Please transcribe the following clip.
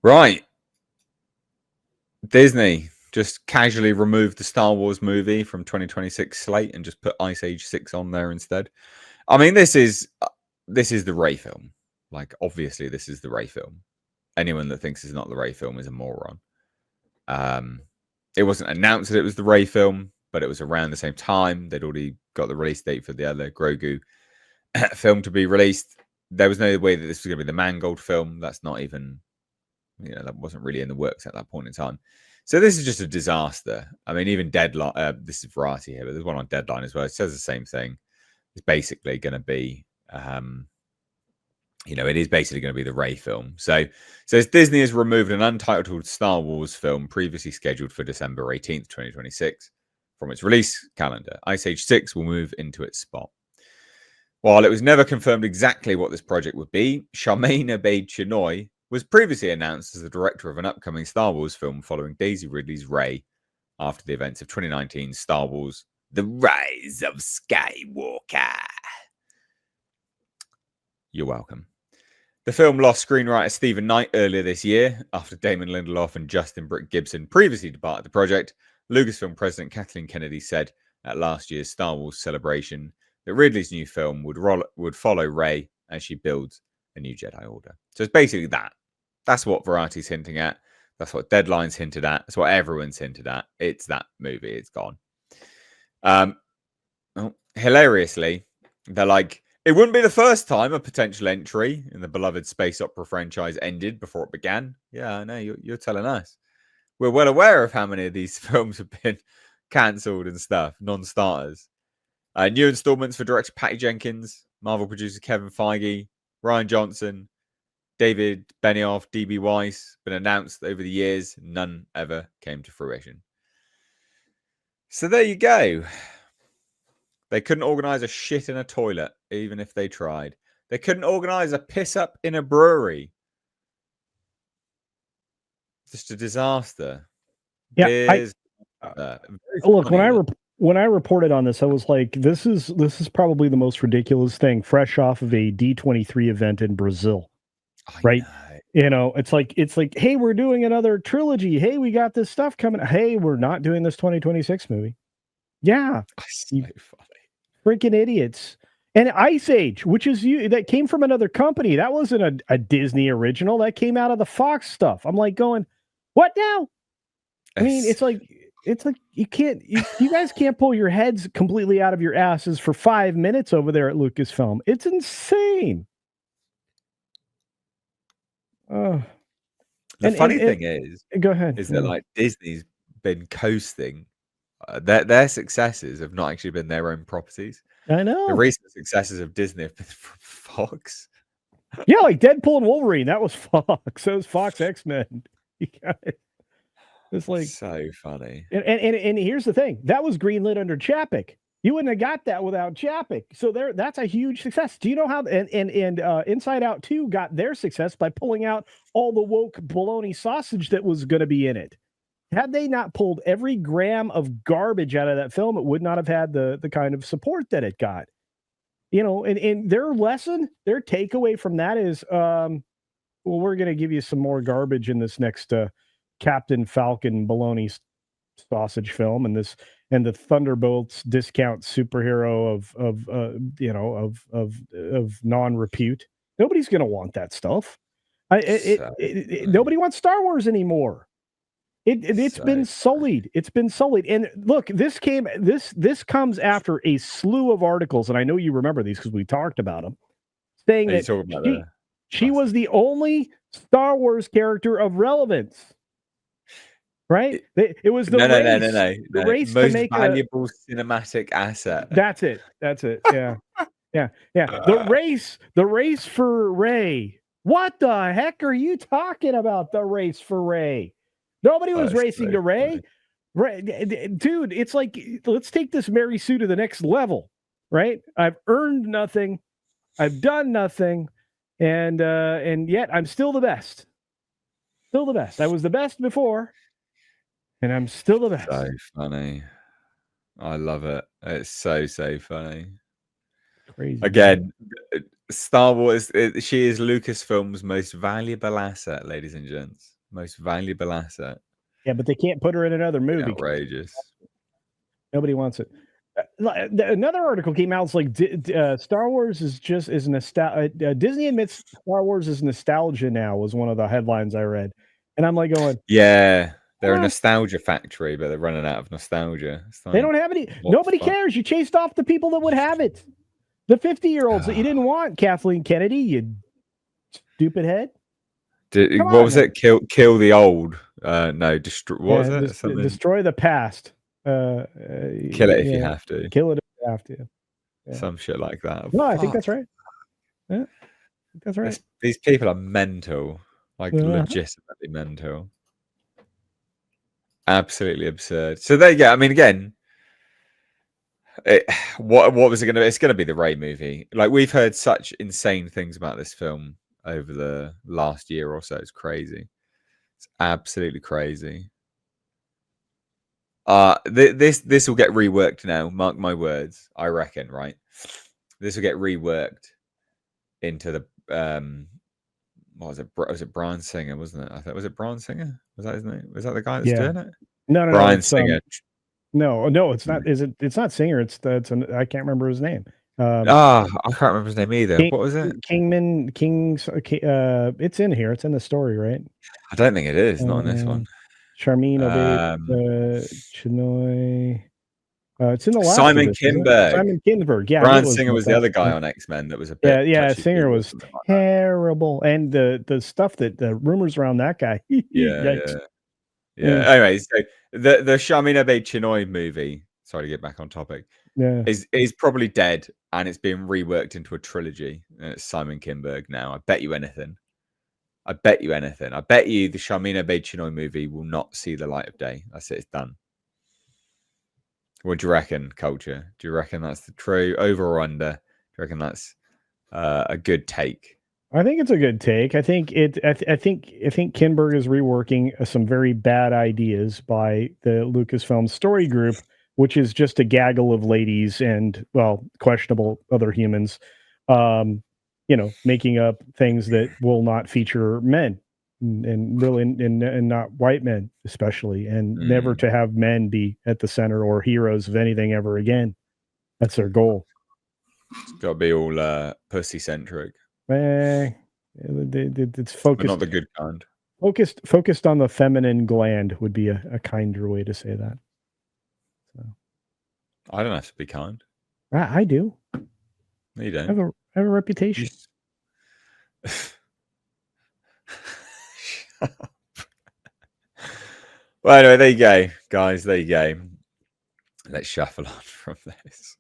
Right. Disney just casually removed the Star Wars movie from 2026 slate and just put Ice Age 6 on there instead. I mean, this is the Rey film. Like, obviously, this is the Rey film. Anyone that thinks it's not the Rey film is a moron. It wasn't announced that it was the Rey film, but it was around the same time. They'd already got the release date for the other Grogu film to be released. There was no way that this was going to be the Mangold film. That's not even, that wasn't really in the works at that point in time. So this is just a disaster. I mean, even Deadline, this is Variety here, but there's one on Deadline as well. It says the same thing. It's basically going to be, it is basically going to be the Rey film. So Disney has removed an untitled Star Wars film previously scheduled for December 18th, 2026 from its release calendar. Ice Age 6 will move into its spot. While it was never confirmed exactly what this project would be, Charmaine Obaid-Chinoy was previously announced as the director of an upcoming Star Wars film following Daisy Ridley's Rey after the events of 2019's Star Wars The Rise of Skywalker. You're welcome. The film lost screenwriter Stephen Knight earlier this year after Damon Lindelof and Justin Britt Gibson previously departed the project. Lucasfilm president Kathleen Kennedy said at last year's Star Wars celebration that Ridley's new film would follow Rey as she builds a new Jedi Order. So it's basically that. That's what Variety's hinting at. That's what Deadline's hinted at. That's what everyone's hinted at. It's that movie. It's gone. Hilariously, they're like, it wouldn't be the first time a potential entry in the beloved space opera franchise ended before it began. Yeah, I know. You're telling us. We're well aware of how many of these films have been cancelled and stuff, non-starters. New installments for director Patty Jenkins, Marvel producer Kevin Feige, Ryan Johnson, David Benioff, D.B. Weiss, been announced over the years. None ever came to fruition. So there you go. They couldn't organise a shit in a toilet, even if they tried. They couldn't organise a piss up in a brewery. Just a disaster. Yeah, look, when I reported on this, I was like, this is probably the most ridiculous thing, fresh off of a D23 event in Brazil, right? It's like, hey, we're doing another trilogy. Hey, we got this stuff coming. Hey, we're not doing this 2026 movie. Yeah, so funny. Freaking idiots. And Ice Age, which is that came from another company. That wasn't a Disney original. That came out of the Fox stuff. I'm like going, what now? I mean, it's like you guys can't pull your heads completely out of your asses for 5 minutes over there at Lucasfilm. It's insane. The funny thing is, go ahead, is that like Disney's been coasting. Their successes have not actually been their own properties. I know. The recent successes of Disney have been from Fox. Yeah, like Deadpool and Wolverine. That was Fox. That was Fox X-Men. It's like so funny. And here's the thing. That was greenlit under Chapek. You wouldn't have got that without Chapek. So that's a huge success. Do you know how and Inside Out 2 got their success by pulling out all the woke bologna sausage that was going to be in it? Had they not pulled every gram of garbage out of that film, it would not have had the kind of support that it got. And their lesson, their takeaway from that is, well, we're going to give you some more garbage in this next Captain Falcon bologna sausage film, and the Thunderbolts discount superhero of non-repute. Nobody's going to want that stuff. Nobody wants Star Wars anymore. It's been sullied. It's been sullied. And look, this comes after a slew of articles, and I know you remember these because we talked about them, saying that she was the only Star Wars character of relevance. Right? It was the the race most to make valuable cinematic asset. That's it. Yeah. Yeah. The race for Rey. What the heck are you talking about? The race for Rey. Nobody was racing to Rey. Dude, it's like, let's take this Mary Sue to the next level, right? I've earned nothing. I've done nothing. And yet I'm still the best. Still the best. I was the best before. And I'm still the best. So funny. I love it. It's so funny. Crazy. Again, Star Wars, she is Lucasfilm's most valuable asset, ladies and gents. Most valuable asset. Yeah, but they can't put her in another movie. Outrageous. Nobody wants it. Another article came out. It's like Star Wars is nostalgia. Disney admits Star Wars is nostalgia now. Was one of the headlines I read, and I'm like going, yeah, they're a nostalgia factory, but they're running out of nostalgia. Like, they don't have any. Nobody cares. You chased off the people that would have it. The 50-year-olds that you didn't want, Kathleen Kennedy, you stupid head. What was it? Kill the old. No, destroy. What was it? Something? Destroy the past. Kill it if you have to. Kill it if you have to. Yeah. Some shit like that. No, I think that's right. Yeah, that's right. These people are mental, like legitimately mental. Absolutely absurd. So there you go. I mean, again, what was it going to be? It's going to be the Rey movie. Like, we've heard such insane things about this film over the last year or so. It's crazy. It's absolutely crazy. This will get reworked now. Mark my words. I reckon, right? This will get reworked into the what was it? Was it Bryan Singer? Wasn't it? I thought, was it Bryan Singer? Was that his name? Was that the guy that's doing it? No, Bryan Singer. No, it's not. It's not Singer. I can't remember his name. I can't remember his name either. What was it? It's in here. It's in the story, right? I don't think it is. Not in this one. Charmin Obaid, Chinoy. It's in the last. Simon Kinberg. Simon Kinberg. Yeah, Bryan Singer was the other guy on X-Men that was a bit. Yeah. Singer was terrible, and the stuff the rumors around that guy. Yeah. Anyway, so the Charmin Obaid Chinoy movie. Sorry to get back on topic. Yeah, is probably dead, and it's being reworked into a trilogy. And it's Simon Kinberg now. I bet you anything. I bet you the Charmin Obaid Chinoy movie will not see the light of day. That's it. It's done. What do you reckon, Culture? Do you reckon that's the true over or under? Do you reckon that's a good take? I think it's a good take. I think Kinberg is reworking some very bad ideas by the Lucasfilm story group, which is just a gaggle of ladies and, well, questionable other humans, making up things that will not feature men and really and not white men especially, and never to have men be at the center or heroes of anything ever again. That's their goal. It's got to be all pussy centric. It's focused, but not the good kind. Focused on the feminine gland would be a kinder way to say that. So. I don't have to be kind. I do. No, you don't. I have a reputation. Well, anyway, there you go, guys. There you go. Let's shuffle on from this.